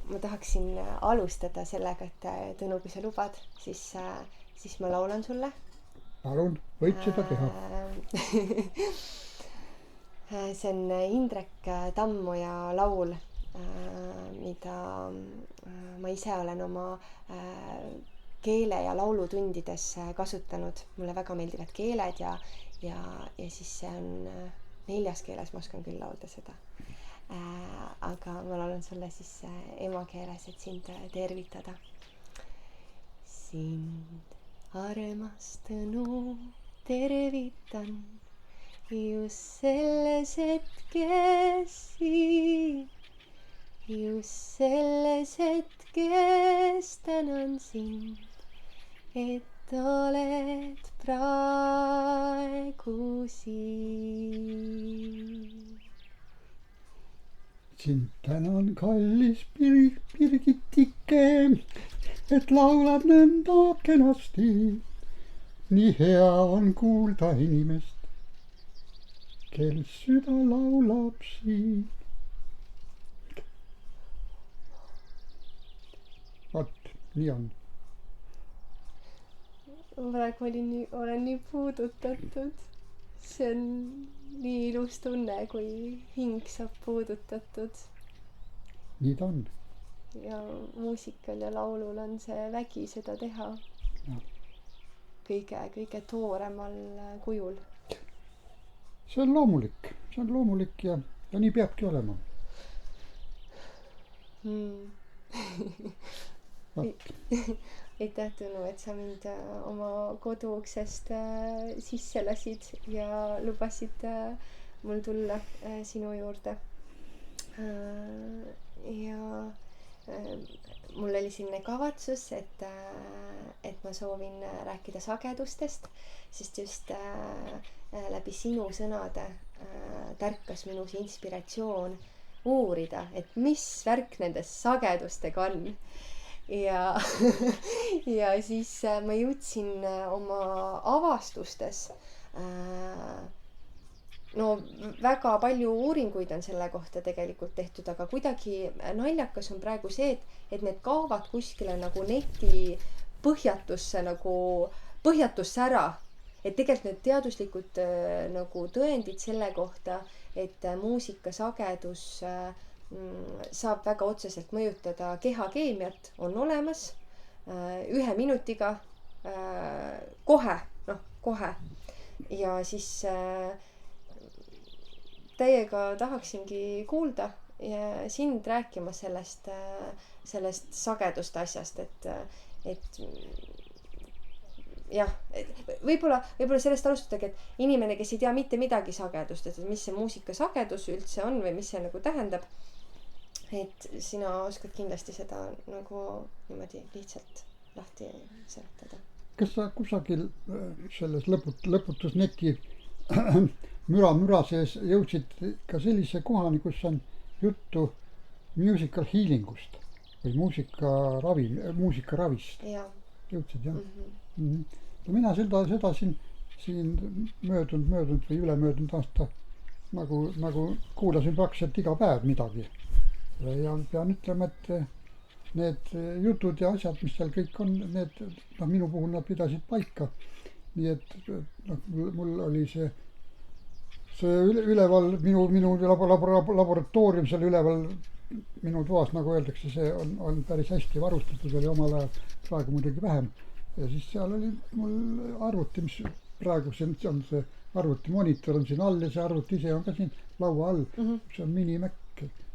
ma tahaksin alustada sellega, et Tõnu, kui sa lubad, siis ma laulan sulle. Palun, võid seda teha. See on Indrek Tammoja laul, mida ma ise olen oma keele- ja laulutundides kasutanud. Mulle väga meeldivad keeled ja siis see on 4 keeles, ma oskan küll laulda seda. Aga ma laulan sulle siis emakeeles, et sind tervitada. Sind, armas Tõnu, tervitan just selles hetkes siin. Just selles hetkes tänan sind, et oled praegu siin. Sind tänan, kallis Birgitike, et laulad nõnda kenasti. Nii hea on kuulda inimest, kel süda laulab siin. Vot, nii on. Praegu olen nii puudutatud. See on nii ilus tunne, kui hing saab puudutatud. Nii ta on. Ja muusikal ja laulul on see vägi seda teha. Kõige tooremal kujul. See on loomulik ja nii peabki olema. Aitäh, Tõnu, et sa mind oma koduuksest sisse lasid ja lubasid mul tulla sinu juurde. Ja mul oli selline kavatsus, et ma soovin rääkida sagedustest, sest just läbi sinu sõnade tärkas minus inspiratsioon uurida, et mis värk nendes sagedustega on. Ja siis ma jõudsin oma avastustes, no väga palju uuringuid on selle kohta tegelikult tehtud, aga kuidagi naljakas on praegu see, et need kaovad kuskile nagu neti põhjatusse ära. Et tegelikult need teaduslikud nagu tõendid selle kohta, et muusika sagedus saab väga otseselt mõjutada kehakeemiat, on olemas 1 minutiga kohe. Ja siis teiega tahaksingi kuulda ja sind rääkima sellest sageduste asjast, et jah, võib-olla sellest alustadagi, et inimene, kes ei tea mitte midagi sagedustest, et mis see muusika sagedus üldse on või mis see nagu tähendab, et sina oskad kindlasti seda nagu niimoodi lihtsalt lahti seletada. Kas sa kusagil selles lõputus neti müra sees jõudsid ka sellise kohani, kus on juttu musical healingust või muusikaravist? Jõudsid, jah? Ja mina seda siin möödunud või ülemöödunud aasta nagu kuulasin praktiliselt iga päev midagi. Ja pean ütlema, et need jutud ja asjad, mis seal kõik on, minu puhul nad pidasid paika. Nii et mul oli see üleval, minu laboratoorium seal üleval minu toas, nagu öeldakse, see on päris hästi varustatud, oli omal ajal, praegu muidugi vähem. Ja siis seal oli mul arvuti, mis praegu on see arvuti monitor on siin all ja see arvuti ise on ka siin laua all. See on mini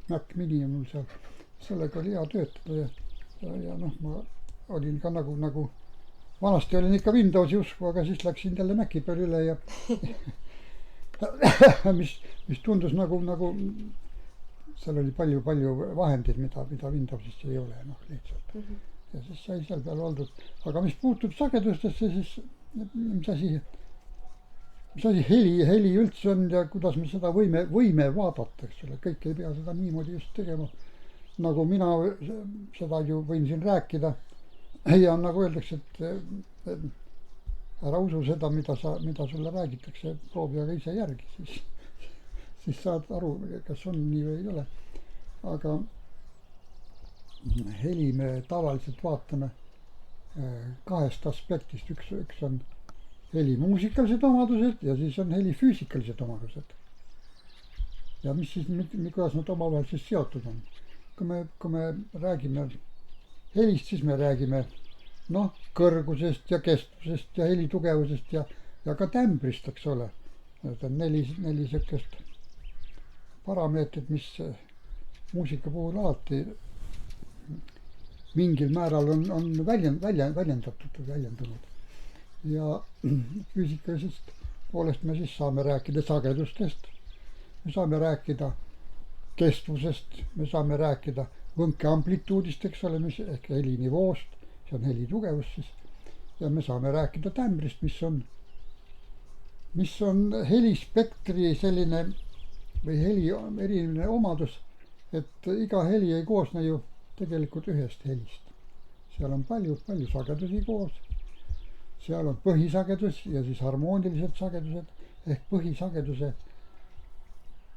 Mac mini on mul seal. Sellega oli hea töötada ja ma olin ka nagu vanasti olin ikka Windowsi usku, aga siis läksin jälle Maci peal üle ja mis tundus nagu seal oli palju vahendeid, mida Windowsis ei ole, lihtsalt. Ja siis sai seal peal oldud. Aga mis puutub sagedustesse, siis mis asi heli üldse on ja kuidas me seda võime vaadata, eks ole. Kõik ei pea seda niimoodi just tegema. Nagu mina seda ju võin siin rääkida ja nagu öeldakse, et ära usu seda, mida sulle räägitakse, proovi aga ise järgi, siis saad aru, kas on nii või ei ole. Aga heli me tavaliselt vaatame kahest aspektist. Üks on heli muusikalised omadused ja siis on heli füüsikalised omadused. Ja mis siis, kuidas nad omavahel siis seotud on. Kui me räägime helist, siis me räägime kõrgusest ja kestvusest ja heli tugevusest ja ka tämbrist, eks ole. Need on neli sellist parameetrit, mis muusika puhul alati mingil määral on väljendunud. Ja füüsikalisest poolest me siis saame rääkida sagedustest, me saame rääkida kestvusest, me saame rääkida võnke amplituudist, eks ole, ehk heli nivoost, see on heli tugevus siis, ja me saame rääkida tämbrist, mis on helispektri selline või heli eriline omadus, et iga heli ei koosne ju tegelikult ühest helist. Seal on palju sagedusi koos. Seal on põhisagedus ja siis harmoonilised sagedused ehk põhisageduse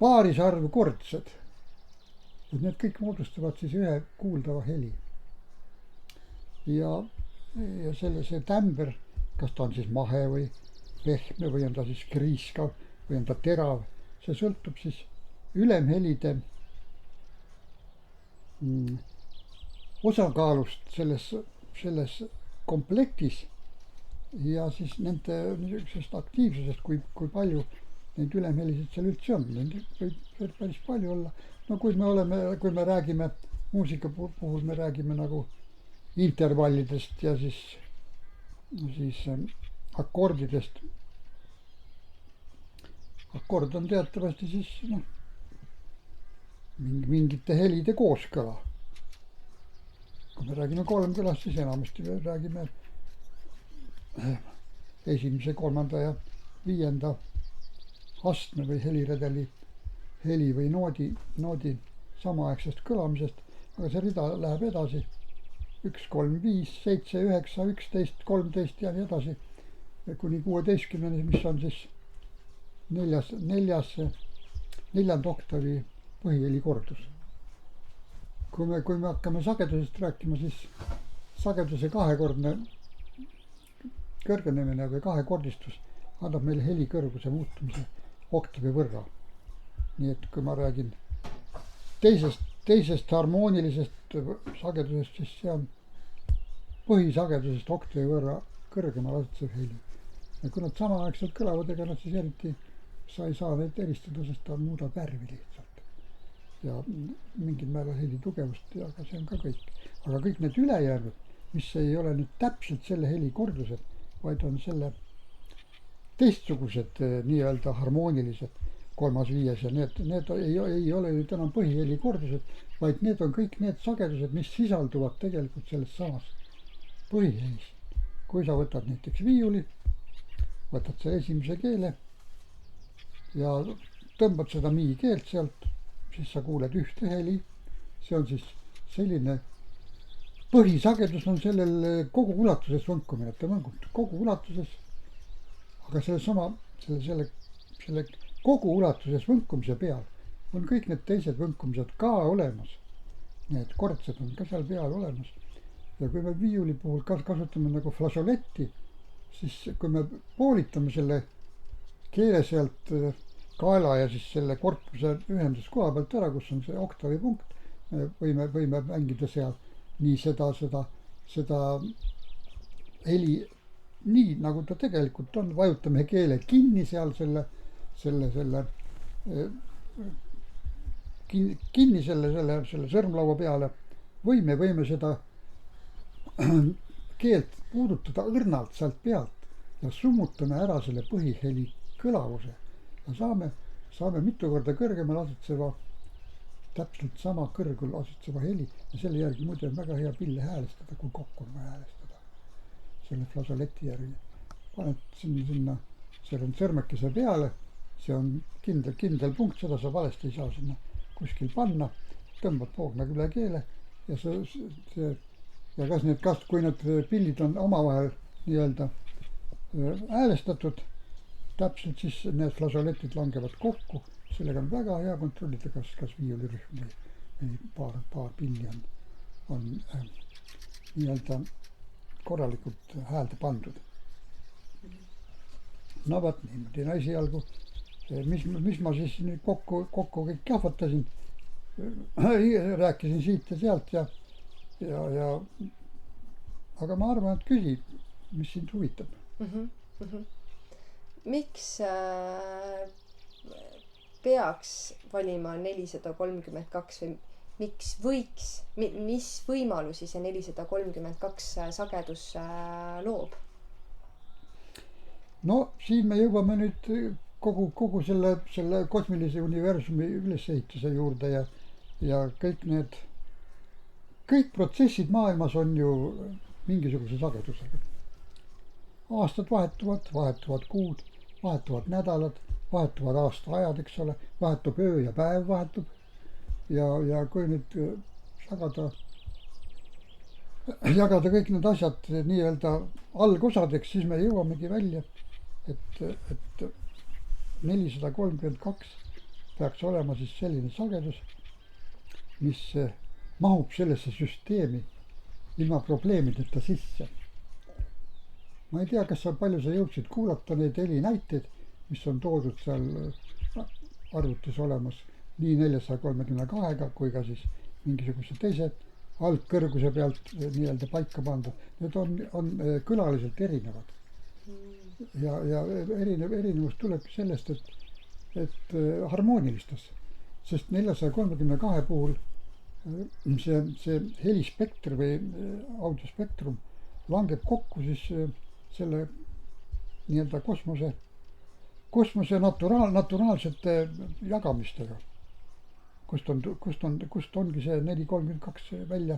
paarisarv kordsed. Need kõik moodustavad siis ühe kuuldava heli. Ja see tämber, kas ta on siis mahe või pehme või on ta siis kriiskav või on ta terav, see sõltub siis ülemhelide osakaalust selles komplektis ja siis nende niisugusest aktiivsusest, kui palju neid ülemhelisid seal üldse on. Neid võib päris palju olla. Kui me räägime muusika puhul, me räägime nagu intervallidest ja siis akordidest. Akord on teatavasti siis mingite helide kooskõla. Kui me räägime kolmkõlast, siis enamasti me räägime esimese, kolmanda ja viienda astme või heliredeli heli või noodi samaaegsest kõlamisest, aga see rida läheb edasi 1, 3, 5, 7, 9, 11, 13 ja nii edasi kuni 16, mis on siis neljanda oktavi põhiheli kordus. Kui me hakkame sagedusest rääkima, siis sageduse kahekordne kõrgenemine või kahekordistus annab meile heli kõrguse muutumise oktavi võrra. Nii et kui ma räägin teisest harmoonilisest sagedusest, siis see on põhisagedusest oktavi võrra kõrgemal asetsev heli. Ja kui nad samaaegselt kõlavad, ega nad siis eriti sa ei saa neid eristada, sest ta muudab värvi lihtsalt. Ja mingil määral heli tugevust, aga see on ka kõik. Aga kõik need ülejäänud, mis ei ole nüüd täpselt selle heli kordused, vaid on selle teistsugused nii-öelda harmoonilised 3., 5. ja need ei ole nüüd enam põhiheli kordused, vaid need on kõik need sagedused, mis sisalduvad tegelikult selles samas põhihelis. Kui sa võtad näiteks viiuli, võtad selle esimese keele ja tõmbad seda mi-keelt sealt, siis sa kuuled ühte heli. See on siis selline põhisagedus on sellel kogu ulatuses võnkumine, et ta võngub kogu ulatuses, aga selle kogu ulatuses võnkumise peal on kõik need teised võnkumised ka olemas. Need kordsed on ka seal peal olemas. Ja kui me viiuli puhul kasutame nagu flažoletti, siis kui me poolitame selle keele sealt kaela ja siis selle korpuse ühenduskoha pealt ära, kus on see oktavi punkt, võime mängida seal nii seda heli nii, nagu ta tegelikult on, vajutame keele kinni seal kinni selle sõrmlaua peale või me võime seda keelt puudutada õrnalt sealt pealt ja summutame ära selle põhiheli kõlavuse ja saame mitu korda kõrgemal asetseva täpselt sama kõrgul asetseva heli ja selle järgi muidu on väga hea pille häälestada, kui kokku on vaja häälestada selle flažoleti järgi. Paned sinna selle sõrmekese peale, see on kindel punkt, seda sa valesti ei saa sinna kuskil panna, tõmbad poognaga üle keele ja kui need pillid on omavahel nii-öelda häälestatud täpselt, siis need flažoletid langevad kokku. Sellega on väga hea kontrollida, kas viiulirühm või paar pilli on nii-öelda korralikult häälde pandud. No vot niimoodi, no esialgu, mis ma siis nüüd kokku kõik jahvatasin, rääkisin siit ja sealt ja aga ma arvan, et küsi, mis sind huvitab. Miks peaks valima 432 või miks võiks, mis võimalusi see 432 sagedus loob? No siin me jõuame nüüd kogu selle kosmilise universumi ülesehituse juurde ja kõik protsessid maailmas on ju mingisuguse sagedusega. Aastad vahetuvad kuud, vahetuvad nädalad, vahetuvad aastaajad, eks ole, vahetub öö ja päev vahetub ja kui nüüd jagada kõik need asjad nii-öelda algosadeks, siis me jõuamegi välja, et 432 peaks olema siis selline sagedus, mis mahub sellesse süsteemi ilma probleemideta sisse. Ma ei tea, palju sa jõudsid kuulata neid helinäiteid, mis on toodud seal arvutis olemas nii 432-ga kui ka siis mingisuguse teise algkõrguse pealt nii-öelda paika pandud. Need on kõlaliselt erinevad. Ja erinevus tulebki sellest, et harmoonilistes, sest 432 puhul see helispektr või audiospektrum langeb kokku siis selle nii-öelda kosmose naturaalsete jagamistega, kust ongi see 432 välja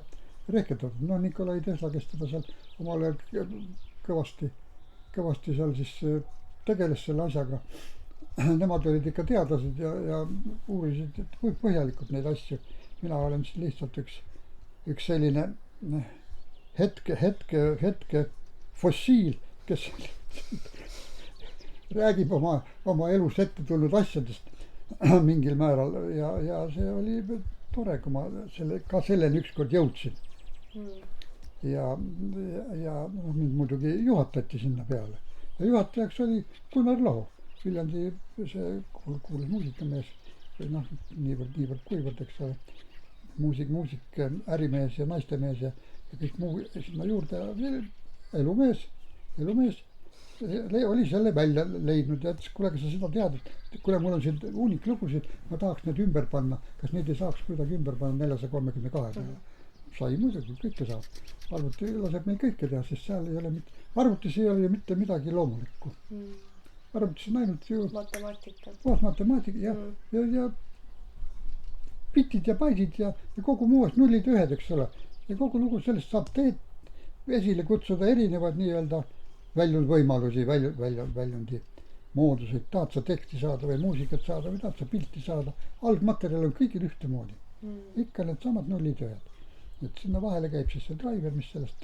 rehkendatud. No Nikolai Tesla, kes teda seal omal ajal kõvasti seal siis tegeles selle asjaga. Nemad olid ikka teadlased ja uurisid põhjalikult neid asju. Mina olen siis lihtsalt üks selline hetke fossiil, kes räägib oma elus ette tulnud asjadest mingil määral ja see oli tore, kui ma selleni ükskord jõudsin. Ja mind muidugi juhatati sinna peale. Ja juhatajaks oli Gunnar Laho, Viljandi see kuulus muusikamees või niivõrd kuivõrd, eks ole, muusik, ärimees ja naistemees ja kõik muu sinna juurde. Elumees oli selle välja leidnud ja ütles, kuule, kas sa seda tead, et kuule, mul on siin uuniklugusid, ma tahaks need ümber panna, kas neid ei saaks kuidagi ümber panna 432 peale. Sai muidugi, kõike saab. Arvuti laseb meil kõike teha, sest seal ei ole arvutis ei ole ju mitte midagi loomulikku. Arvutis on ainult ju matemaatika ja bitid ja baidid ja kogu muust nullid ühed, eks ole. Ja kogu lugu sellest saab esile kutsuda erinevad nii-öelda väljundvõimalusi, väljundi mooduseid. Tahad sa teksti saada või muusikat saada või tahad sa pilti saada. Algmaterjal on kõigil ühtemoodi. Ikka need samad nullid ühed. Et sinna vahele käib siis see driver, mis sellest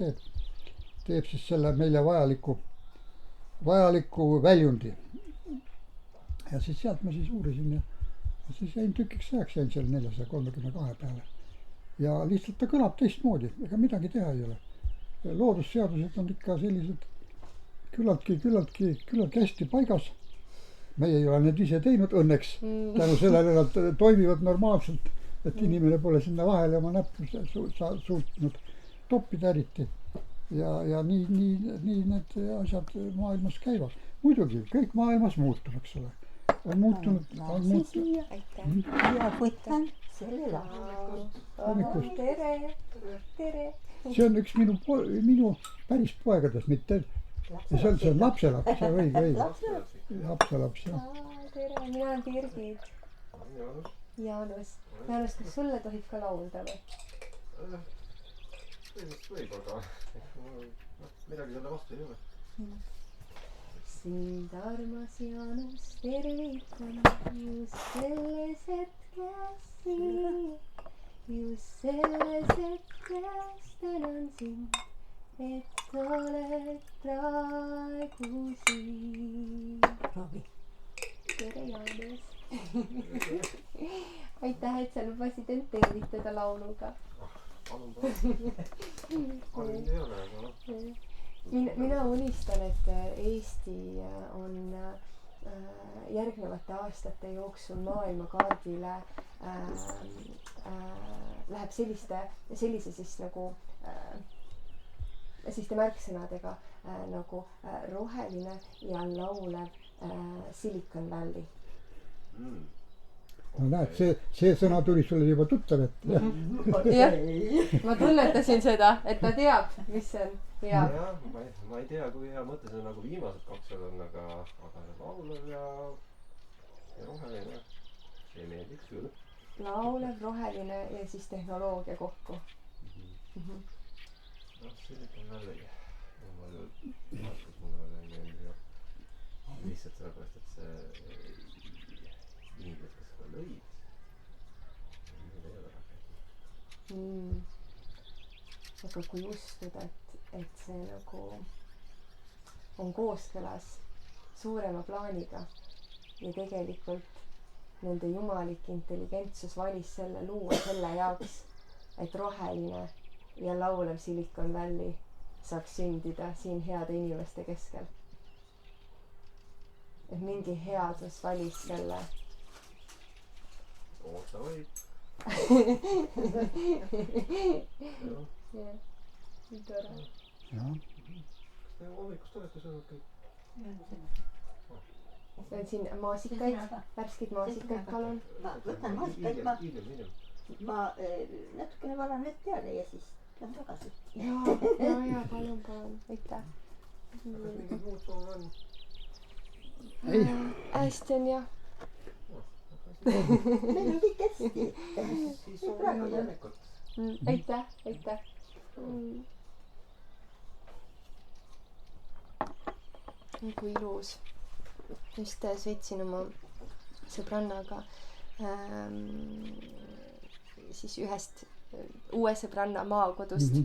teeb siis selle meile vajaliku väljundi. Ja siis sealt ma siis uurisin ja siis jäin tükiks ajaks jäin selle 432 peale. Ja lihtsalt ta kõlab teistmoodi, ega midagi teha ei ole. Loodusseadused on ikka sellised küllaltki hästi paigas. Meie ei ole need ise teinud õnneks. Tänu sellele nad toimivad normaalselt, et inimene pole sinna vahele oma näppu suutnud toppida eriti. Ja nii need asjad maailmas käivad. Muidugi, kõik maailmas muutub, eks ole. On muutunud. Ja võtan selle Hommikust. Tere! See on üks minu päris poegadest, mitte see on lapselaps, see õige. Lapselaps, jah. Tere, mina olen Birgit. Jaanus, kas sulle tohib ka laulda või? Võib, aga midagi selle vastu ei ole. Sind armas Jaanus tervitan just selles hetkes siin. Just selles hetkes tänan sind, et oled praegu siin. Tere Jaanus! Aitäh, et sa lubasid end tervitada lauluga. palun. Harjunud ei ole, aga noh. mina unistan, et Eesti on järgnevate aastate jooksul maailmakaardile läheb sellise siis nagu selliste märksõnadega nagu roheline ja laulev Silicon Valley. no näed, see sõna tuli sulle juba tuttav ette. jah, ma tunnetasin seda, et ta teab, mis see on. jah, ma ei tea, kui hea mõte see nagu viimased 2 on, aga laulev ja roheline, see meeldiks küll. laulev, roheline ja siis tehnoloogia kokku. noh, Silicon Valley. Mulle väga ei meeldi ja lihtsalt sellepärast, et see inimesed, kes seda lõid, need ei ole väga. aga kui uskuda, et see nagu on kooskõlas suurema plaaniga ja tegelikult nende jumalik intelligentsus valis selle luua selle jaoks, et roheline ja laulev Silicon Valley saaks sündida siin heade inimeste keskel. et mingi headus valis selle. oota võib. jah, nii tore. kas te hommikust olete söönud kõik? see on siin maasikaid, värskeid maasikaid, palun. ma võtan maasikaid, hiljem. ma natukene valan vett peale ja siis lähen tagasi. ja palun, aitäh. kas mingid muud soove on? hästi on jah. meil on kõik hästi. siis soovin head hommikut. aitäh. kui ilus. just sõitsin oma sõbrannaga siis ühest uue sõbranna maakodust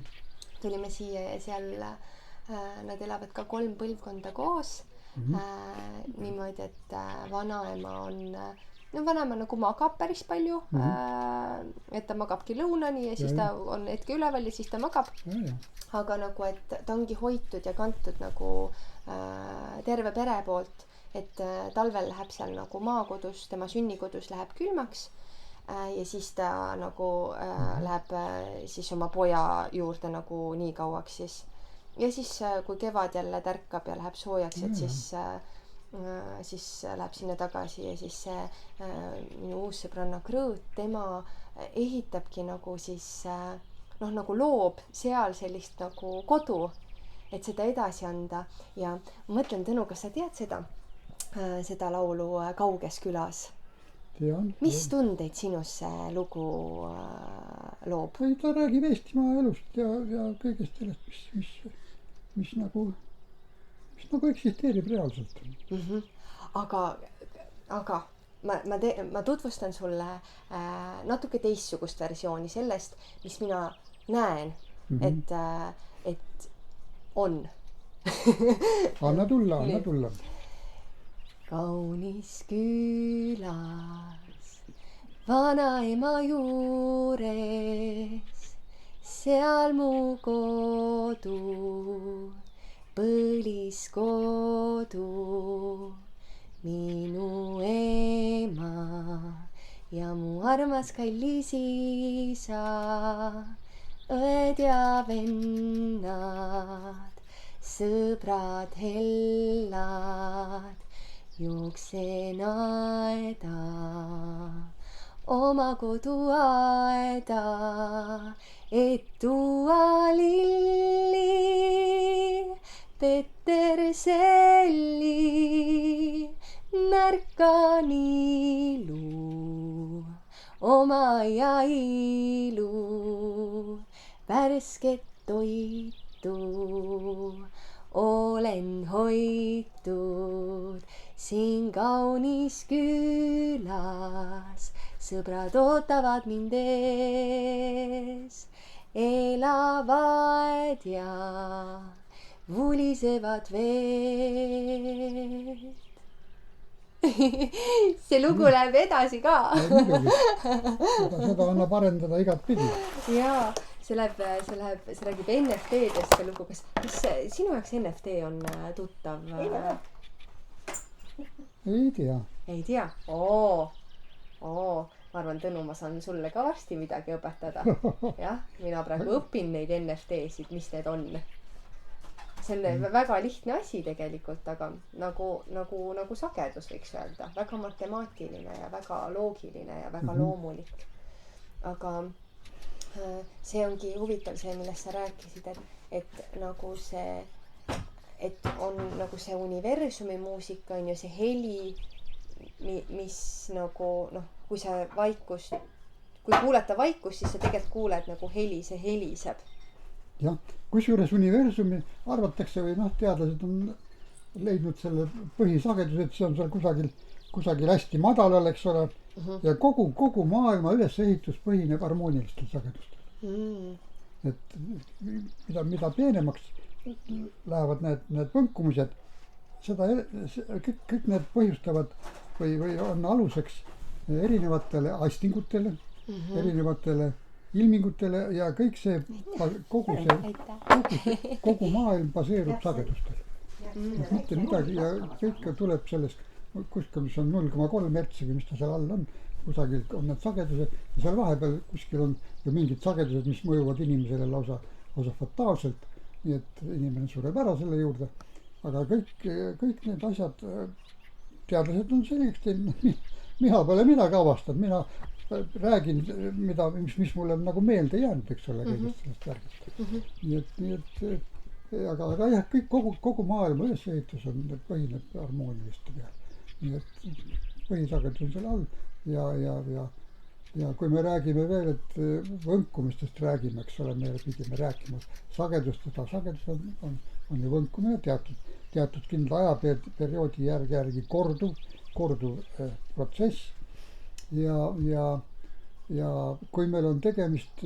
tulime siia ja seal nad elavad ka 3 põlvkonda koos. Niimoodi, et vanaema nagu magab päris palju. Et ta magabki lõunani ja siis ta on hetke üleval ja siis ta magab. Aga nagu, et ta ongi hoitud ja kantud nagu terve pere poolt, et talvel läheb seal nagu maakodus, tema sünnikodus läheb külmaks ja siis ta nagu läheb siis oma poja juurde nagu nii kauaks siis. Ja siis kui kevad jälle tärkab ja läheb soojaks, et siis läheb sinna tagasi ja siis see minu uus sõbranna Krõõt, tema ehitabki nagu siis nagu loob seal sellist nagu kodu, et seda edasi anda. Ja mõtlen, Tõnu, kas sa tead seda laulu Kauges külas? Tean. Mis tundeid sinus see lugu loob? Ta räägib Eestimaa elust ja kõigest sellest, mis nagu eksisteerib reaalselt. Aga ma tutvustan sulle natuke teistsugust versiooni sellest, mis mina näen, et on. Anna tulla. Kaunis külas vanaema juures, seal mu kodu, põliskodu, minu ema ja mu armas kallis isa, õed ja vennad, sõbrad hellad, jooksen aeda, oma koduaeda, et tuua lilli, peterselli, märkan ilu, oma aia ilu, värsket toitu, olen hoitud siin kaunis külas, sõbrad ootavad mind ees, elavad ja vulisevad veed. See lugu läheb edasi ka. Seda annab arendada igat pidi. Jaa, see räägib NFT-dest see lugu. Kas sinu jaoks NFT on tuttav? ei tea. Ei tea? Ma arvan, Tõnu, ma saan sulle ka varsti midagi õpetada. Jah, mina praegu õpin neid NFT-sid, mis need on. See on väga lihtne asi tegelikult, aga nagu sagedus võiks öelda. Väga matemaatiline ja väga loogiline ja väga loomulik. Aga see ongi huvitav see, millest sa rääkisid, et nagu see, et on nagu see universumi muusika on ju see heli, mis nagu kui sa kui kuulata vaikust, siis sa tegelikult kuuled nagu heli, see heliseb. jah, kusjuures universumi arvatakse või teadlased on leidnud selle põhisageduse, et see on seal kusagil hästi madalal, eks ole, ja kogu maailma ülesehitus põhineb harmoonilistel sagedustel. Et mida peenemaks lähevad need võnkumised, kõik need põhjustavad või on aluseks erinevatele astingutele, erinevatele ilmingutele ja kõik see, kogu maailm baseerub sagedustel. Mitte midagi ja kõik tuleb sellest kuskil, mis on 0,3 hertsi, mis ta seal all on, kusagil on need sagedused ja seal vahepeal kuskil on ju mingid sagedused, mis mõjuvad inimesele lausa fataalselt, nii et inimene sureb ära selle juurde, aga kõik need asjad, teadlased on selgeks teinud, mina pole midagi avastanud, mina räägin, mis mulle on nagu meelde jäänud, eks ole, kõigest sellest värgist. Nii et aga jah, kogu maailma ülesehitus põhineb harmooniliste peal. Nii et põhisagedus on seal all ja kui me räägime veel, et võnkumistest räägime, eks ole, me pidime rääkima sagedustest, sagedus on ju võnkumine teatud kindla ajaperioodi järgi korduv protsess ja kui meil on tegemist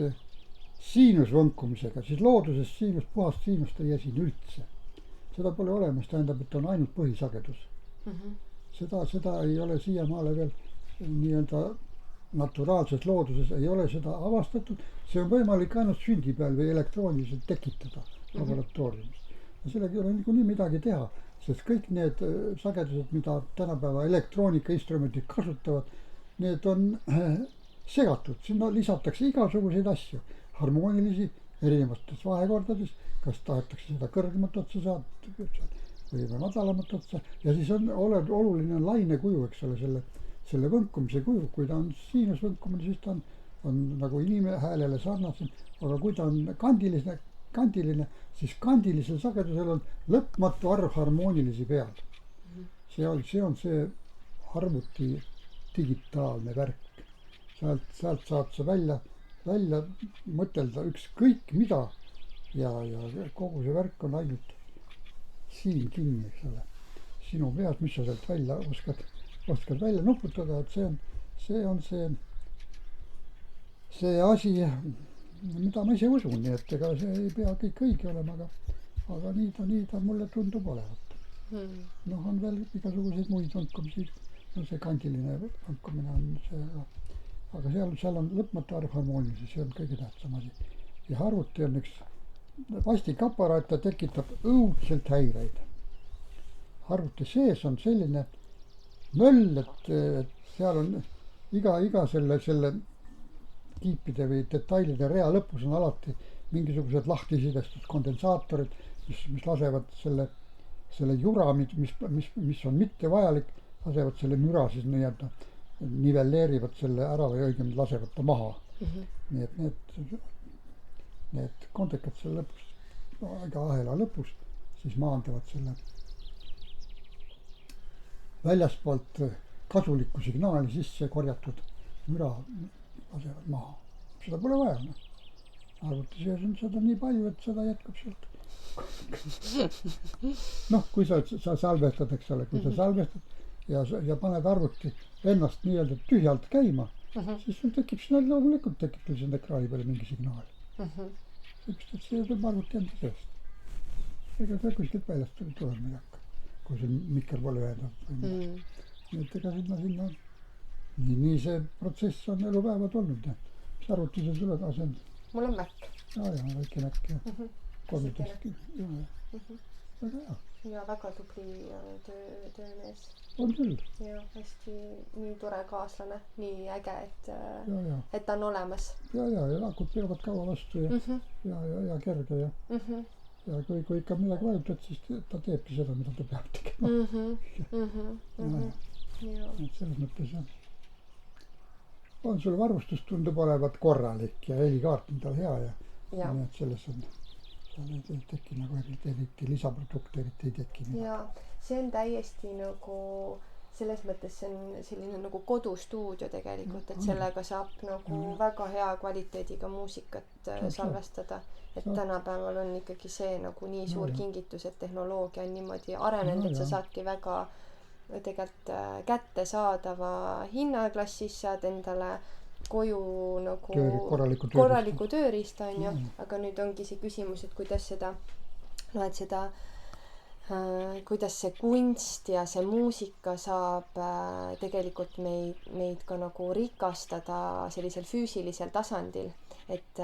siinusvõnkumisega, siis looduses puhast siinust ei esine üldse. Seda pole olemas, tähendab, et on ainult põhisagedus. Seda ei ole siiamaale veel nii-öelda naturaalses looduses ei ole seda avastatud. See on võimalik ainult sündi peal või elektrooniliselt tekitada laboratooriumis. Ja sellega ei ole niikuinii midagi teha, sest kõik need sagedused, mida tänapäeva elektroonikainstrumendid kasutavad, need on segatud, sinna lisatakse igasuguseid asju, harmoonilisi erinevates vahekordades, kas tahetakse seda kõrgemat otsa saada või madalamat otsa ja siis on oluline lainekuju, eks ole, selle võnkumise kuju, kui ta on siinusvõnkumine, siis ta on nagu inimhäälele sarnasem, aga kui ta on kandiline, siis kandilisel sagedusel on lõpmatu arv harmoonilisi peal. See on see arvuti digitaalne värk. Sealt saad sa välja mõtelda ükskõik mida ja kogu see värk on ainult siin kinni, eks ole. Sinu peas, mis sa sealt välja oskad välja nuputada, et see on see asi, mida ma ise usun, nii et ega see ei pea kõik õige olema, aga nii ta mulle tundub olevat. On veel igasuguseid muid võnkumisi, see kandiline võnkumine on see, aga seal on lõpmatu arv harmoonilisi, see on kõige tähtsam asi. Ja arvuti on üks vastik aparaat, ta tekitab õudselt häireid. Arvuti sees on selline möll, et seal on iga selle kiipide või detailide rea lõpus on alati mingisugused lahtisidestud kondensaatorid, mis lasevad selle jura, mis on mitte vajalik, lasevad selle müra siis nii-öelda nivelleerivad selle ära või õigemini lasevad ta maha. Nii et need kondekad selle lõpus, iga ahela lõpus, siis maandavad selle väljaspoolt kasulikku signaali sisse korjatud müra lasevad maha. Seda pole vaja. Arvuti sees on seda nii palju, et seda jätkub sealt. Kui sa salvestad, eks ole, kui sa salvestad ja paned arvuti ennast nii-öelda tühjalt käima, siis sul tekib loomulikult tekib sinna ekraani peale mingi signaal. Sellepärast, et see tuleb arvuti enda seest. Ega see kuskilt väljast tulema ei hakka, kui see mikker pole ühendatud. Nii et ega sinna nii see protsess on elupäevad olnud. Mis arvutisel sulle taas on? Mul on Mac. väike näkk ja 13. Väga hea. Ja väga tubli töömees. On küll. Ja hästi nii tore kaaslane, nii äge, Ja. et ta on olemas. Ja lakud peavad kaua vastu ja kerge ja. Ja kui ikka midagi vajutad, siis ta teebki seda, mida ta peab tegema. Et selles mõttes on sul varustus tundub olevat korralik ja helikaart on tal hea ja. Nii et selles on, seal ei teki nagu eriti lisaprodukte, eriti ei teki. Ja see on täiesti nagu, selles mõttes see on selline nagu kodustuudio tegelikult, et sellega saab nagu väga hea kvaliteediga muusikat salvestada. Et tänapäeval on ikkagi see nagu nii suur kingitus, et tehnoloogia on niimoodi arenenud, et sa saadki väga tegelikult kättesaadava hinnaklassis, saad endale koju nagu korraliku tööriista on ju, aga nüüd ongi see küsimus, et kuidas seda, kuidas see kunst ja see muusika saab tegelikult meid ka nagu rikastada sellisel füüsilisel tasandil, et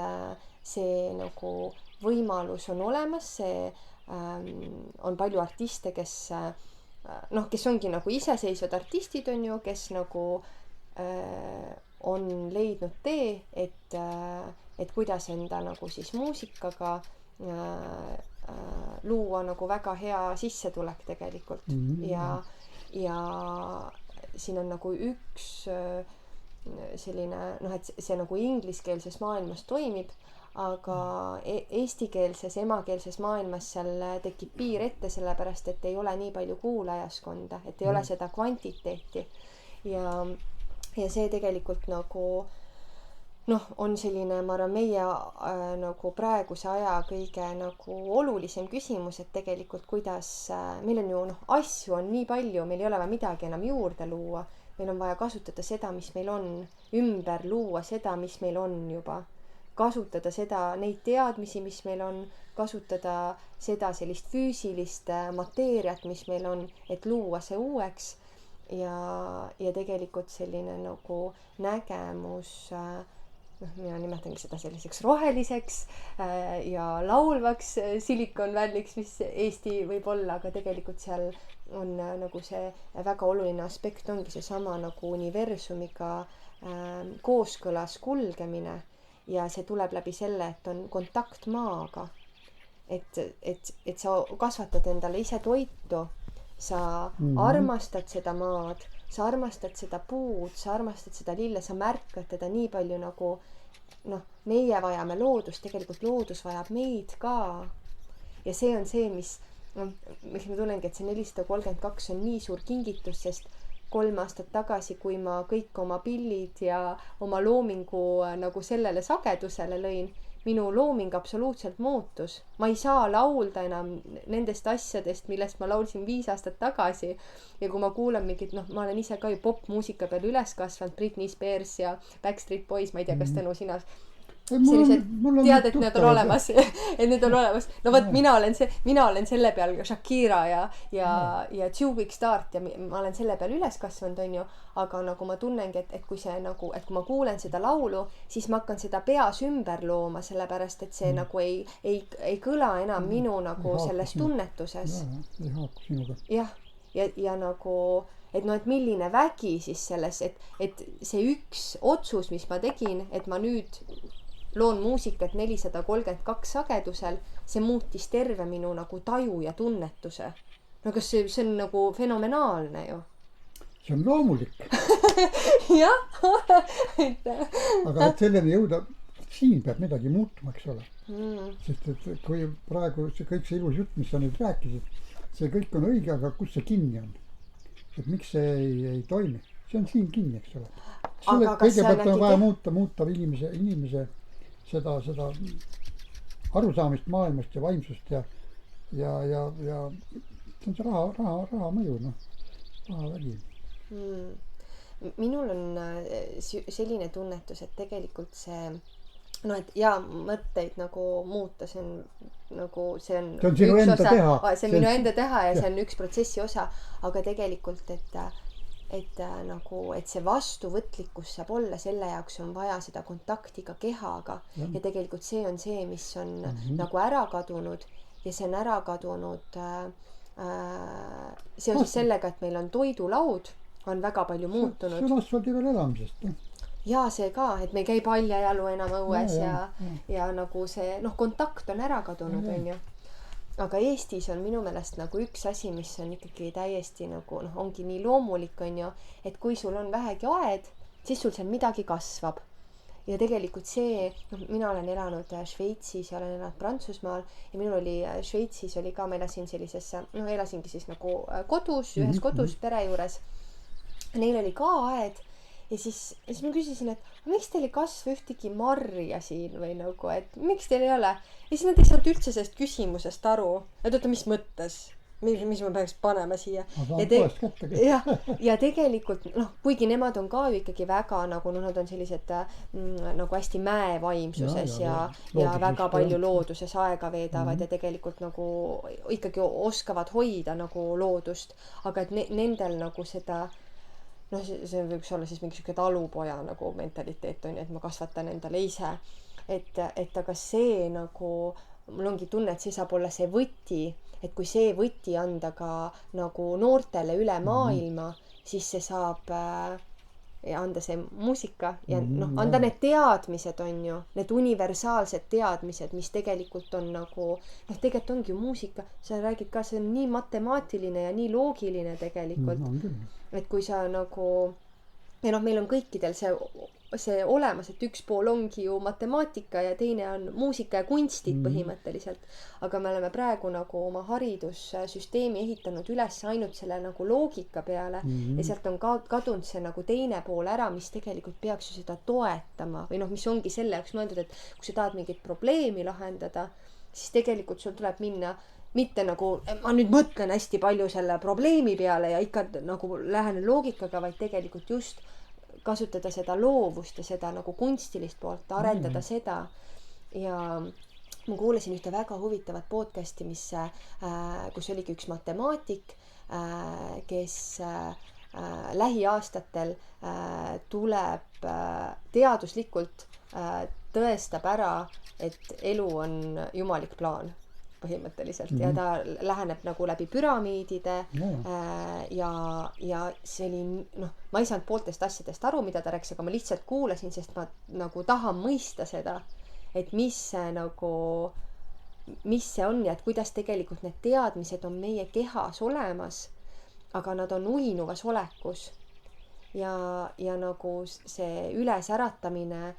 see nagu võimalus on olemas, see on palju artiste, kes ongi nagu iseseisvad artistid on ju, kes nagu on leidnud tee, et kuidas enda nagu siis muusikaga luua nagu väga hea sissetulek tegelikult. Ja siin on nagu üks selline, et see nagu ingliskeelses maailmas toimib, aga eestikeelses, emakeelses maailmas seal tekib piir ette, sellepärast et ei ole nii palju kuulajaskonda, et ei ole seda kvantiteeti. Ja see tegelikult nagu on selline, ma arvan, meie nagu praeguse aja kõige nagu olulisem küsimus, et tegelikult kuidas, meil on ju asju on nii palju, meil ei ole vaja midagi enam juurde luua, meil on vaja kasutada seda, mis meil on, ümber luua seda, mis meil on juba, kasutada seda, neid teadmisi, mis meil on, kasutada seda sellist füüsilist mateeriat, mis meil on, et luua see uueks ja tegelikult selline nagu nägemus, mina nimetangi seda selliseks roheliseks ja laulvaks Silicon Valley'ks, mis Eesti võib olla, aga tegelikult seal on nagu see väga oluline aspekt ongi seesama nagu universumiga kooskõlas kulgemine ja see tuleb läbi selle, et on kontakt maaga, et sa kasvatad endale ise toitu, sa armastad seda maad, sa armastad seda puud, sa armastad seda lille, sa märkad teda nii palju nagu meie vajame loodust, tegelikult loodus vajab meid ka. Ja see on see, miks ma tulengi, et see 432 on nii suur kingitus, sest 3 aastat tagasi, kui ma kõik oma pillid ja oma loomingu nagu sellele sagedusele lõin, minu looming absoluutselt muutus. Ma ei saa laulda enam nendest asjadest, millest ma laulsin 5 aastat tagasi. Ja kui ma kuulan mingit, ma olen ise ka ju popmuusika peal üles kasvanud, Britney Spears ja Backstreet Boys, ma ei tea, kas Tõnu sina sellised tead, et need on olemas, et need on olemas. No võt, mina olen selle peal Shakira ja Two Week Start ja ma olen selle peal üles kasvanud, on ju, aga nagu ma tunnengi, et kui see nagu, et kui ma kuulen seda laulu, siis ma hakkan seda peas ümber looma, sellepärast, et see nagu ei kõla enam minu nagu selles tunnetuses. Ei haaku sinuga. Jah, ja nagu, et milline vägi siis selles, et see üks otsus, mis ma tegin, et ma nüüd loon muusikat 432 sagedusel, see muutis terve minu nagu taju ja tunnetuse. No kas see on nagu fenomenaalne ju? See on loomulik. Jah. Aga et selleni jõuda, siin peab midagi muutuma, eks ole. Sest et kui praegu kõik see ilus jutt, mis sa nüüd rääkisid, see kõik on õige, aga kus see kinni on? Et miks see ei toimi? See on siin kinni, eks ole. Kõigepealt on vaja muuta inimese seda arusaamist maailmast ja vaimsust ja see on see raha mõju, rahavägi. Minul on selline tunnetus, et tegelikult see et mõtteid nagu muuta, see on nagu see on sinu enda teha. See on minu enda teha ja see on üks protsessi osa, aga tegelikult, et nagu, et see vastuvõtlikkus saab olla, selle jaoks on vaja seda kontakti ka kehaga ja tegelikult see on see, mis on nagu ära kadunud ja see on ära kadunud seoses sellega, et meil on toidulaud, on väga palju muutunud. See on asfaldi peal elamisest. Ja see ka, et me ei käi paljajalu enam õues ja nagu see, kontakt on ära kadunud, on ju. Aga Eestis on minu meelest nagu üks asi, mis on ikkagi täiesti nagu, ongi nii loomulik, on ju, et kui sul on vähegi aed, siis sul seal midagi kasvab. Ja tegelikult see, mina olen elanud Šveitsis ja olen elanud Prantsusmaal ja minul oli Šveitsis oli ka, ma elasin sellises, elasingi siis nagu kodus, ühes kodus pere juures. Neil oli ka aed ja siis ma küsisin, et miks teil ei kasva ühtegi marja siin või nagu, et miks teil ei ole? Ja siis nad ei saanud üldse sellest küsimusest aru. Et oota, mis mõttes? Mis ma peaks panema siia? Ja tegelikult, kuigi nemad on ka ikkagi väga nagu, nad on sellised nagu hästi mäevaimsuses ja väga palju looduses aega veedavad ja tegelikult nagu ikkagi oskavad hoida nagu loodust. Aga et nendel nagu seda see võiks olla siis mingi siuke talupoja nagu mentaliteet on, et ma kasvatan endale ise. Et aga see nagu, mul ongi tunne, et see saab olla see võti, et kui see võti anda ka nagu noortele üle maailma, siis see saab anda see muusika ja anda need teadmised on ju, need universaalsed teadmised, mis tegelikult on nagu, tegelikult ongi ju muusika, sa räägid ka, see on nii matemaatiline ja nii loogiline tegelikult. Et kui sa nagu, ja meil on kõikidel see olemas, et üks pool ongi ju matemaatika ja teine on muusika ja kunstid põhimõtteliselt. Aga me oleme praegu nagu oma haridussüsteemi ehitanud üles ainult selle nagu loogika peale ja sealt on kadunud see nagu teine pool ära, mis tegelikult peaks ju seda toetama või mis ongi selle jaoks mõeldud, et kui sa tahad mingit probleemi lahendada, siis tegelikult sul tuleb minna mitte nagu, ma nüüd mõtlen hästi palju selle probleemi peale ja ikka nagu lähenen loogikaga, vaid tegelikult just kasutada seda loovust ja seda nagu kunstilist poolt, arendada seda. Ja ma kuulasin ühte väga huvitavat podcasti, kus oligi üks matemaatik, kes lähiaastatel tuleb teaduslikult tõestab ära, et elu on jumalik plaan põhimõtteliselt ja ta läheneb nagu läbi püramiidide ja see oli, ma ei saanud pooltest asjadest aru, mida ta rääkis, aga ma lihtsalt kuulasin, sest ma nagu tahan mõista seda, et mis see on ja et kuidas tegelikult need teadmised on meie kehas olemas, aga nad on uinuvas olekus ja nagu see ülesäratamine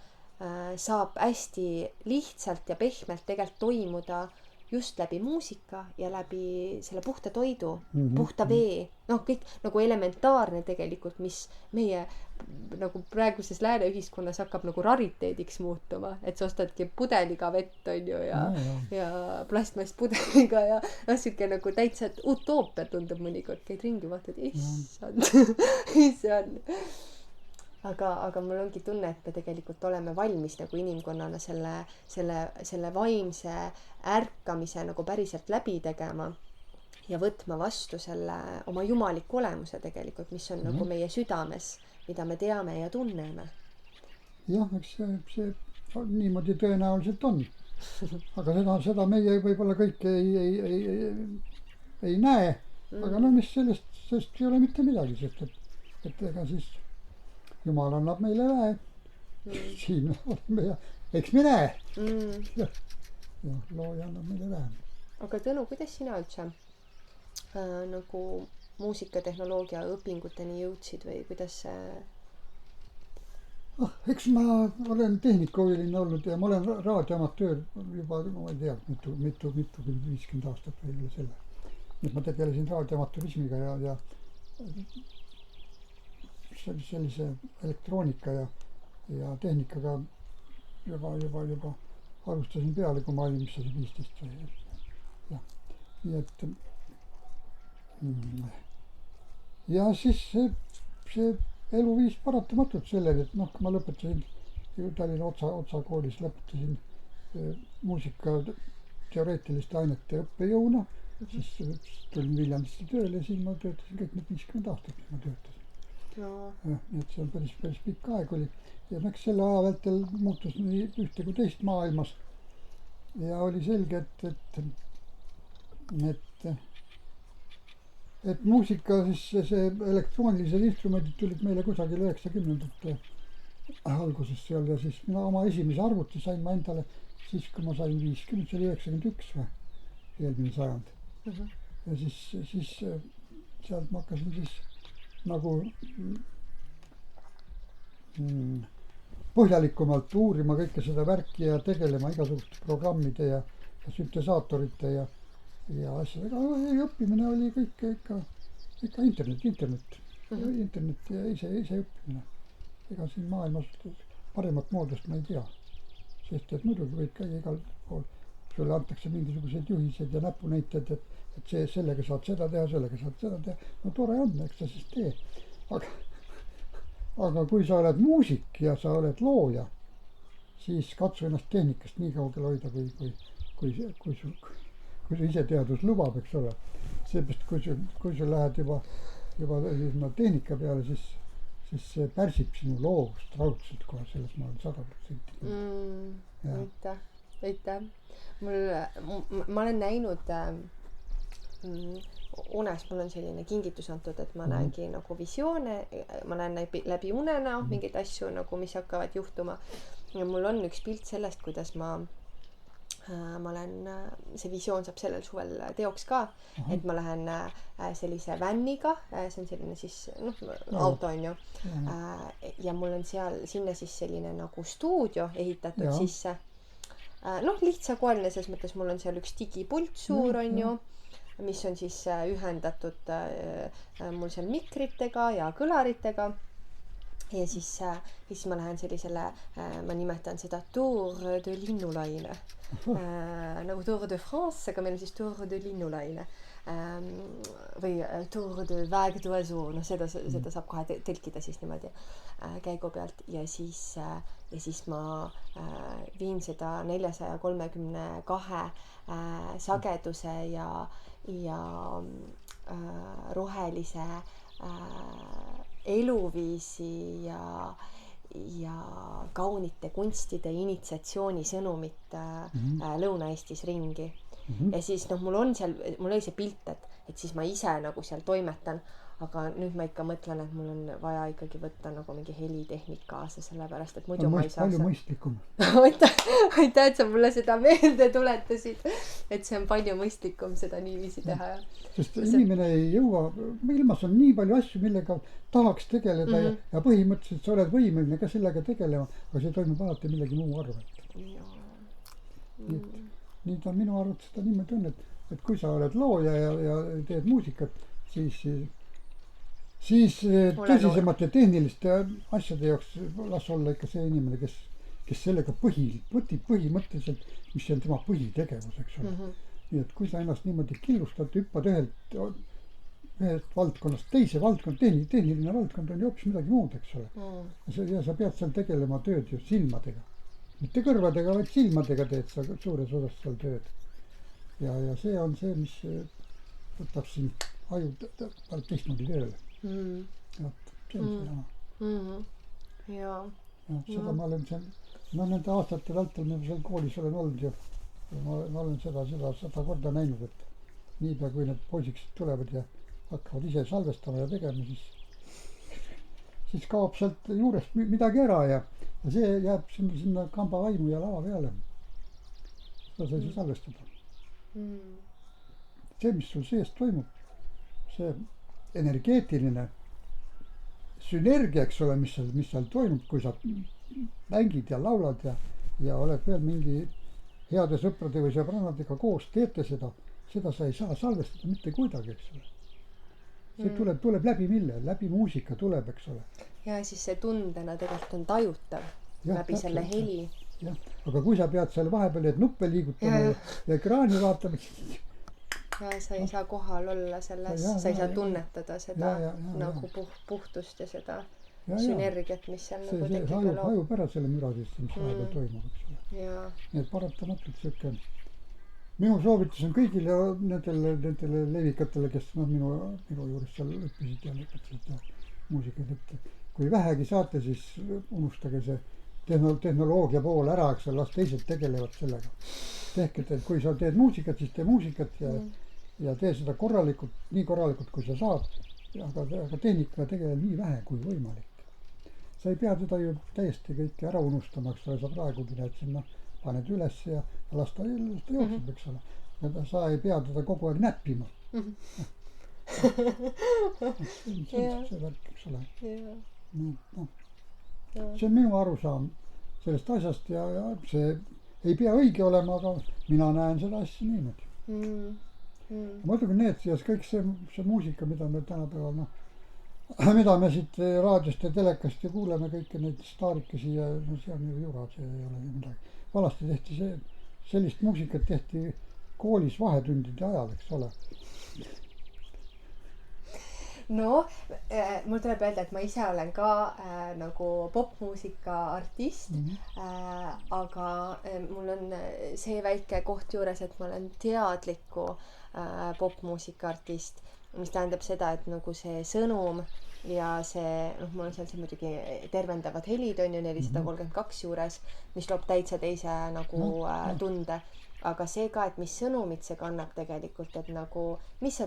saab hästi lihtsalt ja pehmelt tegelikult toimuda just läbi muusika ja läbi selle puhta toidu, puhta vee, kõik nagu elementaarne tegelikult, mis meie nagu praeguses lääne ühiskonnas hakkab nagu rariteediks muutuma, et sa ostadki pudeliga vett on ju ja plastmasspudeliga ja siuke nagu täitsa utoopia tundub mõnikord, käid ringi, vaatad, issand. Aga mul ongi tunne, et me tegelikult oleme valmis nagu inimkonnana selle vaimse ärkamise nagu päriselt läbi tegema ja võtma vastu selle oma jumaliku olemuse tegelikult, mis on nagu meie südames, mida me teame ja tunneme. Jah, eks see niimoodi tõenäoliselt on. Aga seda meie võib-olla kõik ei näe. Aga mis sellest ei ole mitte midagi, sest et ega siis Jumal annab meile väe. Siin oleme ja eks me näe. Ja looja annab meile väe. Aga Tõnu, kuidas sina üldse nagu muusikatehnoloogia õpinguteni jõudsid või kuidas see? Eks ma olen tehnikahuviline olnud ja ma olen raadioamatöör juba, ma ei tea, mitu 50 aastat või üle selle. Nüüd ma tegelesin raadioamateurismiga ja sellise elektroonika ja tehnikaga juba alustasin peale, kui ma olin 15 või nii et ja siis see elu viis paratamatult sellele, et kui ma lõpetasin Tallinna Otsa koolis, lõpetasin muusika teoreetiliste ainete õppejõuna, siis tulin Viljandisse tööle ja siin ma töötasin kõik need 50 aastat, ma töötasin. no. Nii et see on päris pikk aeg oli. Ja eks selle aja vältel muutus nii ühte kui teist maailmas. Ja oli selge, et muusika siis see elektroonilised instrumendid tulid meile kusagil 90ndate alguses seal ja siis mina oma esimese arvuti sain ma endale siis, kui ma sain 50, see oli 91 või eelmine sajand. Ja siis sealt ma hakkasin siis nagu põhjalikumalt uurima kõike seda värki ja tegelema igasuguste programmide ja süntesaatorite ja asjadega. Õppimine oli kõik ikka internet ja ise õppimine. Ega siin maailmas paremat moodust ma ei tea. Sest et muidugi võid käia igal pool. Sulle antakse mingisugused juhised ja näpunäited, et sellega saad seda teha, sellega saad seda teha. No tore on, eks sa siis tee. Aga kui sa oled muusik ja sa oled looja, siis katsu ennast tehnikast nii kaugel hoida, kui su iseteadus lubab, eks ole. Seepärast, kui sa lähed juba tehnika peale, siis see pärsib sinu loovust raudselt kohe, selles ma olen 100%. Aitäh. Ma olen näinud unes, mul on selline kingitus antud, et ma näengi nagu visioone, ma näen läbi unena mingeid asju nagu, mis hakkavad juhtuma. Ja mul on üks pilt sellest, kuidas ma olen, see visioon saab sellel suvel teoks ka, et ma lähen sellise vänniga, see on selline siis, auto on ju, ja mul on sinna siis selline nagu stuudio ehitatud sisse. Lihtsakoeline, selles mõttes mul on seal üks digipult suur on ju, mis on siis ühendatud mul seal mikritega ja kõlaritega. Ja siis ma lähen sellisele, ma nimetan seda Tour de linnulaine. Nagu Tour de France, aga meil on siis Tour de linnulaine. Või Tour de vague d'oiseau, seda saab kohe tõlkida siis niimoodi käigu pealt. Ja siis ma viin seda 432 sageduse ja rohelise eluviisi ja kaunite kunstide initsiatsiooni sõnumit Lõuna-Eestis ringi. Ja siis mul oli see pilt, et siis ma ise nagu seal toimetan, aga nüüd ma ikka mõtlen, et mul on vaja ikkagi võtta nagu mingi helitehnik kaasa, sellepärast, et muidu ma ei saa. Palju mõistlikum. Aitäh, et sa mulle seda meelde tuletasid, et see on palju mõistlikum seda niiviisi teha. Sest inimene ei jõua, ilmas on nii palju asju, millega tahaks tegeleda ja põhimõtteliselt sa oled võimeline ka sellega tegelema, aga see toimub alati millegi muu arvelt. Nii ta minu arvates seda niimoodi on, et kui sa oled looja ja teed muusikat, siis tõsisemate tehniliste asjade jaoks las olla ikka see inimene, kes sellega põhimõtteliselt, mis on tema põhitegevus, eks ole. Nii et kui sa ennast niimoodi killustad, hüppad ühest valdkonnast teise valdkond, tehniline valdkond on ju hoopis midagi muud, eks ole. Ja sa pead seal tegelema tööd ju silmadega. Mitte kõrvadega, vaid silmadega teed sa suures osas seal tööd. Ja see on see, mis võtab siin aju teistmoodi tööle. See on see jama. Ja seda ma olen seal, nende aastate vältel ma seal koolis olen olnud ja ma olen seda 100 korda näinud, et niipea kui need poisikesed tulevad ja hakkavad ise salvestama ja tegema, siis kaob sealt juurest midagi ära ja see jääb sinna kamba vaimu ja lava peale. Seda sai siis salvestada. See, mis sul sees toimub, see energeetiline sünergia, eks ole, mis seal toimub, kui sa mängid ja laulad ja oled veel mingi heade sõprade või sõbrannadega koos teete seda sa ei saa salvestada mitte kuidagi, eks ole. See tuleb läbi mille? Läbi muusika tuleb, eks ole. Ja siis see tundena tegelikult on tajutav läbi selle heli. Jah, aga kui sa pead seal vahepeal need nuppe liigutama ja ekraani vaatama, ja sa ei saa kohal olla selles, sa ei saa tunnetada seda nagu puhtust ja seda sünergiat, mis seal nagu tekib. See hajub ära selle müra sisse, mis vahepeal toimub, eks ole. Nii et paratamatult siuke. Minu soovitus on kõigile nendele levikatele, kes minu juures seal õppisid ja lõpetasid muusikaid, et kui vähegi saate, siis unustage see tehnoloogia pool ära, eks las teised tegelevad sellega. Tehke, et kui sa teed muusikat, siis tee muusikat ja tee seda korralikult, nii korralikult, kui sa saad. Aga tehnikaga tegele nii vähe kui võimalik. Sa ei pea teda ju täiesti kõike ära unustama, eks sa praegugi näed sinna, paned üles ja las ta jookseb, eks ole. Ja sa ei pea teda kogu aeg näppima. See värk, eks ole. See on minu arusaam sellest asjast ja see ei pea õige olema, aga mina näen seda asja niimoodi. Muidugi need seas kõik see muusika, mida me tänapäeval, mida me siit raadiost ja telekast ja kuuleme kõiki neid staarikesi ja see on ju jura, see ei ole midagi. Valasti tehti sellist muusikat tehti koolis vahetundide ajal, eks ole. No, mul tuleb öelda, et ma ise olen ka nagu popmuusika artist, aga mul on see väike koht juures, et ma olen teadliku popmuusika artist, mis tähendab seda, et nagu see sõnum ja see, mul on seal muidugi tervendavad helid on ju 432 juures, mis loob täitsa teise nagu tunde, aga see ka, et mis sõnumit see kannab tegelikult, et nagu mis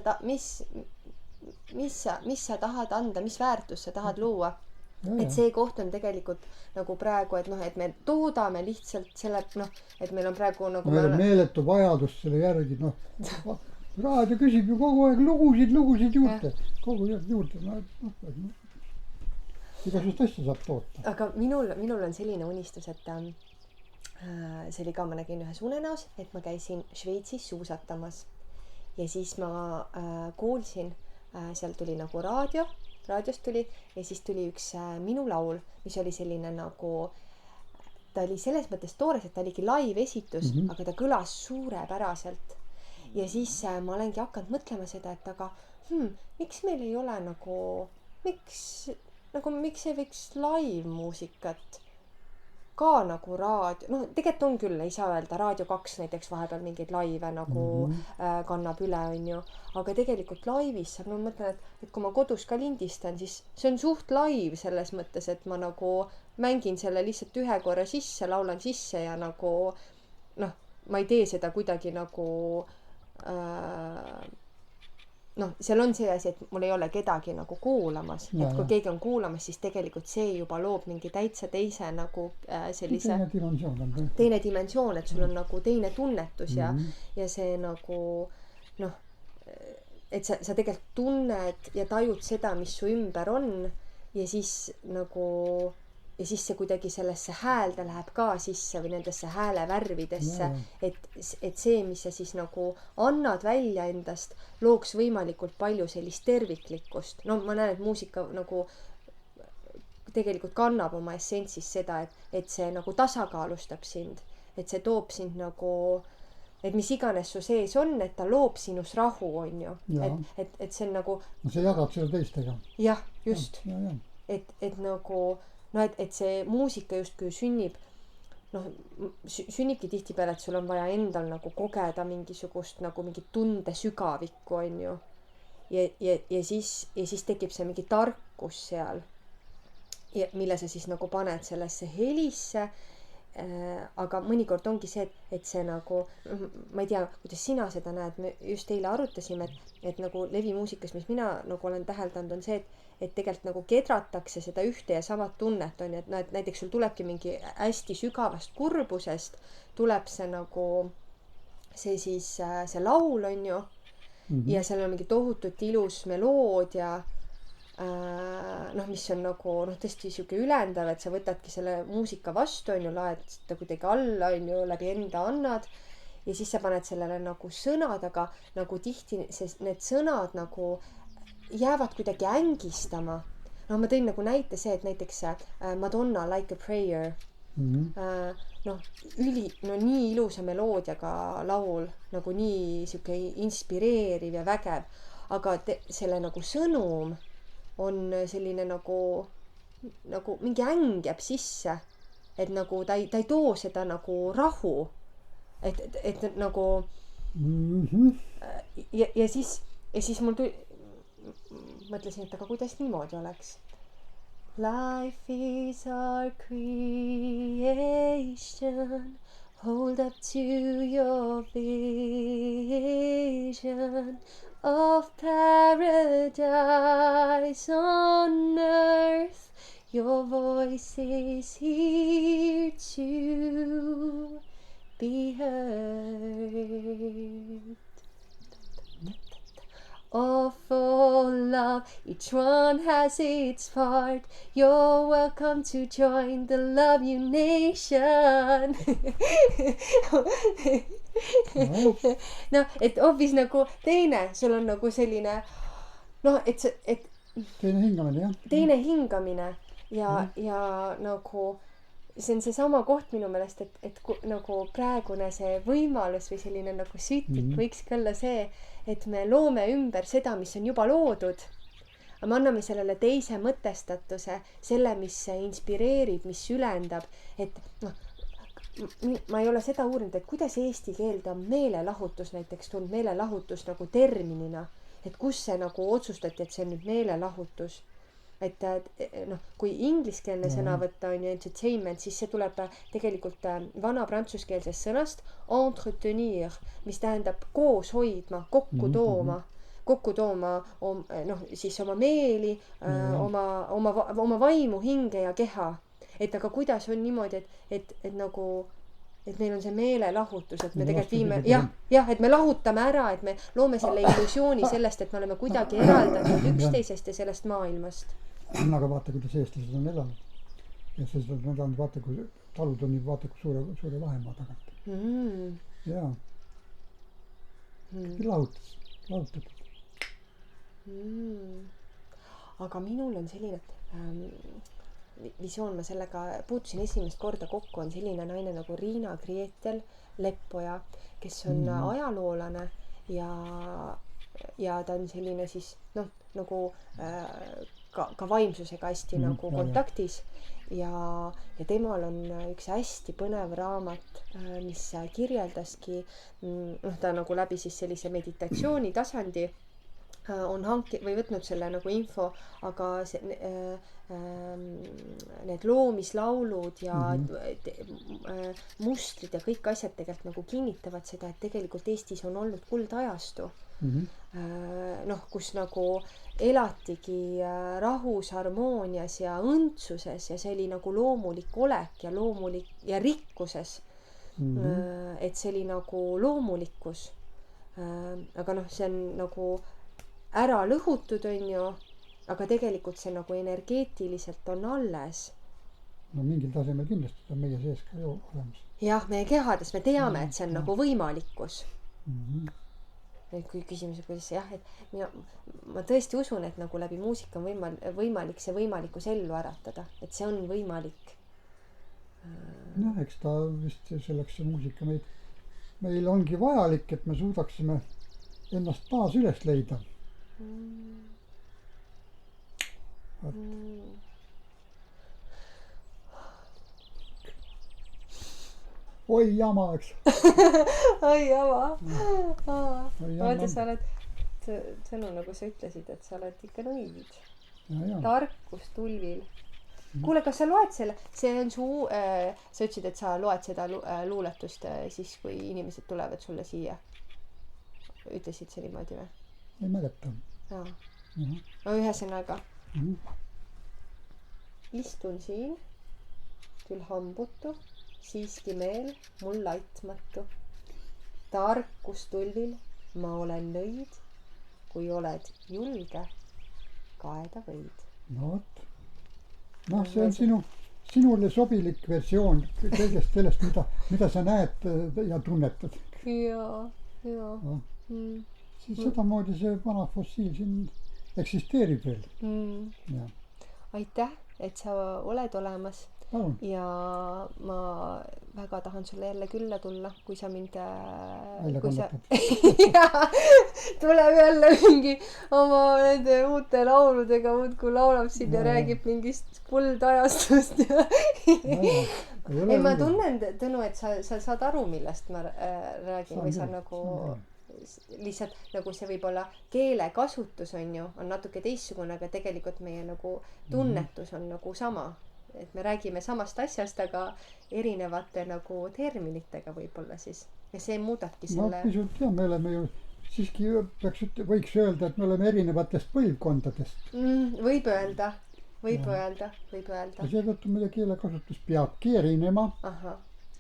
sa tahad anda, mis väärtus sa tahad luua. Et see koht on tegelikult nagu praegu, et et me toodame lihtsalt selle, et meil on praegu nagu meil on meeletu vajadus selle järgi, raadio küsib ju kogu aeg lugusid juurde, kogu aeg juurde, igasugust asja saab toota. Aga minul on selline unistus, et see oli ka, ma nägin ühes unenäos, et ma käisin Šveitsis suusatamas ja siis ma kuulsin, seal tuli nagu raadiost tuli ja siis tuli üks minu laul, mis oli selline nagu, ta oli selles mõttes toores, et ta oligi live esitus, aga ta kõlas suurepäraselt. Ja siis ma olengi hakanud mõtlema seda, et aga miks meil ei ole miks ei võiks live muusikat ka nagu raadio, tegelikult on küll, ei saa öelda, Raadio 2 näiteks vahepeal mingeid laive nagu kannab üle, on ju, aga tegelikult laivis saab, ma mõtlen, et kui ma kodus ka lindistan, siis see on suht live selles mõttes, et ma nagu mängin selle lihtsalt ühe korra sisse, laulan sisse ja nagu ma ei tee seda kuidagi nagu seal on see asi, et mul ei ole kedagi nagu kuulamas, et kui keegi on kuulamas, siis tegelikult see juba loob mingi täitsa teise nagu sellise teine dimensioon, et sul on nagu teine tunnetus ja see nagu et sa tegelikult tunned ja tajud seda, mis su ümber on ja siis see kuidagi sellesse häälde läheb ka sisse või nendesse häälevärvidesse, et see, mis sa siis nagu annad välja endast, looks võimalikult palju sellist terviklikkust. Ma näen, et muusika nagu tegelikult kannab oma essentsis seda, et see nagu tasakaalustab sind, et see toob sind nagu, et mis iganes su sees on, et ta loob sinus rahu, on ju. Et see on nagu... sa jagad seda teistega. Jah, just. Et nagu... et see muusika justkui sünnibki tihtipeale, et sul on vaja endal nagu kogeda mingisugust nagu mingit tunde sügavikku, on ju. Ja siis tekib see mingi tarkus seal, mille sa siis nagu paned sellesse helisse. Aga mõnikord ongi see, et see nagu, ma ei tea, kuidas sina seda näed, me just eile arutasime, et nagu levimuusikas, mis mina nagu olen täheldanud, on see, et tegelikult nagu kedratakse seda ühte ja samat tunnet, on ju, et näiteks sul tulebki mingi hästi sügavast kurbusest, tuleb see nagu see siis see laul, on ju, ja seal on mingi tohutult ilus meloodia, mis on nagu tõesti siuke ülendav, et sa võtadki selle muusika vastu, on ju, laed seda kuidagi alla, on ju, läbi enda annad ja siis sa paned sellele nagu sõnad, aga nagu tihti need sõnad nagu jäävad kuidagi ängistama. Ma tõin nagu näite see, et näiteks Madonna Like a Prayer, nii ilusa meloodiaga laul, nagu nii siuke inspireeriv ja vägev, aga selle nagu sõnum on selline nagu mingi äng jääb sisse, et nagu ta ei too seda nagu rahu, et nagu ja siis mul mõtlesin, et aga kuidas niimoodi oleks, Life is our creation. Hold up to your vision of paradise on earth. Your voice is here to be heard. Of all love, each one has its part. You're welcome to join the Love You Nation. noh, et hoopis nagu teine, sul on nagu selline noh, et see, et teine hingamine, jah. teine hingamine ja nagu see on seesama koht minu meelest, et nagu praegune see võimalus või selline nagu sütik võikski olla see, et me loome ümber seda, mis on juba loodud. Aga me anname sellele teise mõtestatuse, selle, mis inspireerib, mis ülendab, et noh, ma ei ole seda uurinud, et kuidas eesti keelde on meelelahutus näiteks tulnud, meelelahutus nagu terminina, et kus see nagu otsustati, et see on nüüd meelelahutus. Et noh, kui ingliskeelne sõna võtta on ju entertainment, siis see tuleb tegelikult vana prantsuskeelsest sõnast entretenir, mis tähendab koos hoidma, kokku tooma noh, siis oma meeli, oma vaimu, hinge ja keha. Et aga kuidas on niimoodi, et nagu et meil on see meelelahutus, et me tegelikult viime et me lahutame ära, et me loome selle illusiooni sellest, et me oleme kuidagi eraldatud üksteisest ja sellest maailmast. Aga vaata, kuidas eestlased on elanud. Eestlased on elanud, vaata, kui talud on nüüd, vaata, kui suure vahemaa tagant. Jaa. Lahutatud. Aga minul on selline visioon, ma sellega puutusin esimest korda kokku, on selline naine nagu Riina Grietel Leppoja, kes on ajaloolane ja ta on selline siis noh, nagu ka vaimsusega hästi nagu kontaktis ja temal on üks hästi põnev raamat, mis kirjeldaski noh, ta nagu läbi siis sellise meditatsiooni tasandi on või võtnud selle nagu info, aga need loomislaulud ja mustrid ja kõik asjad tegelikult nagu kinnitavad seda, et tegelikult Eestis on olnud kuldajastu. Noh, kus nagu elatigi rahus, harmoonias ja õndsuses ja see oli nagu loomulik olek ja loomulik ja rikkuses. Et see oli nagu loomulikkus. Aga noh, see on nagu ära lõhutud, on ju, aga tegelikult see nagu energeetiliselt on alles. No mingil tasemel kindlasti on meie sees ka ju olemas. Jah, meie kehades me teame, et see on nagu võimalikkus. Kui küsimus on, kuidas jah, et ma tõesti usun, et nagu läbi muusika on võimalik see võimalikkus ellu äratada, et see on võimalik. Noh, eks ta vist selleks see muusika meil ongi vajalik, et me suudaksime ennast taas üles leida. Oi jama, eks. Oi jama. Vaata, sa oled sõnu, nagu sa ütlesid, et sa oled ikka nõid. Tarkus tulvil. Kuule, kas sa loed selle? See on sa ütlesid, et sa loed seda luuletust siis, kui inimesed tulevad sulle siia. Ütlesid see niimoodi või? Ei mäleta. Ühesõnaga. Istun siin, küll hambutu, siiski meel mul laitmatu. Tarkus tulvil, ma olen nõid, kui oled julge, kaeda võid. No, see on sinule sobilik versioon kõigest sellest, mida sa näed ja tunnetad. Jaa. Siis sedamoodi see vana fossiil siin eksisteerib veel. Aitäh, et sa oled olemas. Palun. Ja ma väga tahan sulle jälle külla tulla, kui sa mind tuleb jälle mingi oma nende uute lauludega muudkui laulab siin ja räägib mingist kuldajastust. Ei, ma tunnen, Tõnu, et sa saad aru, millest ma räägin või sa nagu lihtsalt nagu see võib-olla keelekasutus on ju, on natuke teistsugune, aga tegelikult meie nagu tunnetus on nagu sama. Et me räägime samast asjast, aga erinevate nagu terminitega võib-olla siis. Ja see muudabki no selle... pisut jah, me oleme ju siiski võiks öelda, et me oleme erinevatest põlvkondadest. Võib öelda. Ja seetõttu meie keelekasutus peabki erinema. Aha.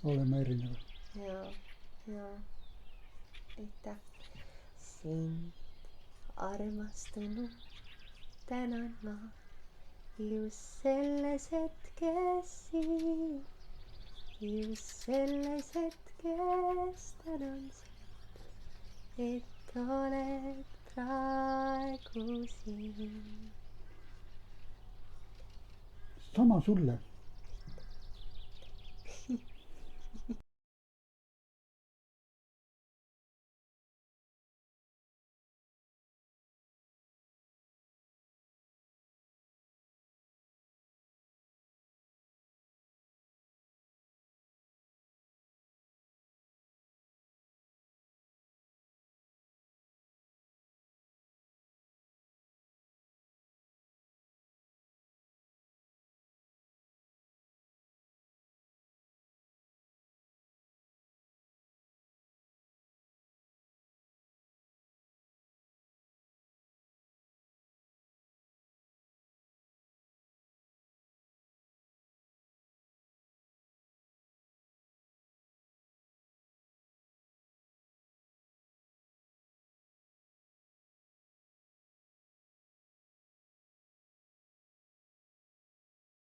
Oleme erinevad. Ja. Aitäh. Sind armastunu tänan ma just selles hetkes siin. Just selles hetkes tänan sind, et oled praegu siin. Sama sulle.